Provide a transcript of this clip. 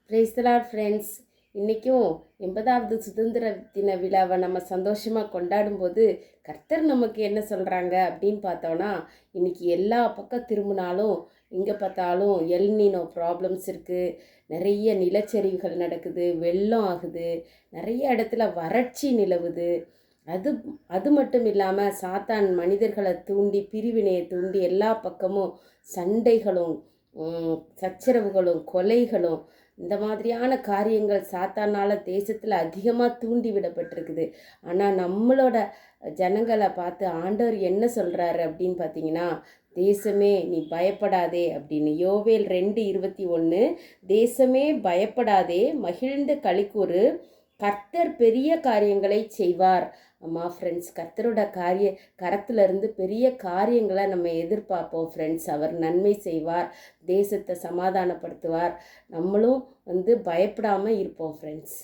Praise the Lord friends. இன்றைக்கும் 80வது சுதந்திர தின விழாவை நம்ம சந்தோஷமாக கொண்டாடும்போது கர்த்தர் நமக்கு என்ன சொல்கிறாங்க அப்படின்னு பார்த்தோன்னா, இன்றைக்கி எல்லா பக்கம் திரும்பினாலும் எங்கே பார்த்தாலும் எல்னினோ ப்ராப்ளம்ஸ் இருக்குது, நிறைய நிலச்சரிவுகள் நடக்குது, வெள்ளம் ஆகுது, நிறைய இடத்துல வறட்சி நிலவுது. அது அது மட்டும் இல்லாமல் சாத்தான் மனிதர்களை தூண்டி பிரிவினையை தூண்டி எல்லா பக்கமும் சண்டைகளும் சச்சரவுகளும் கொலைகளும் இந்த மாதிரியான காரியங்கள் சாத்தானால் தேசத்தில் அதிகமாக தூண்டி விடப்பட்டிருக்குது. ஆனால் நம்மளோட ஜனங்களை பார்த்து ஆண்டவர் என்ன சொல்கிறாரு அப்படின்னு பார்த்தீங்கன்னா, தேசமே நீ பயப்படாதே அப்படின்னு. யோவேல் 2:21, தேசமே பயப்படாதே, மகிழ்ந்து களிக்கூறு, கர்த்தர் பெரிய காரியங்களை செய்வார். அம்மா ஃப்ரெண்ட்ஸ், கர்த்தரோட கரத்திலிருந்து பெரிய காரியங்களை நம்ம எதிர்பார்ப்போம் ஃப்ரெண்ட்ஸ். அவர் நன்மை செய்வார், தேசத்தை சமாதானப்படுத்துவார். நம்மளும் பயப்படாமல் இருப்போம் ஃப்ரெண்ட்ஸ்.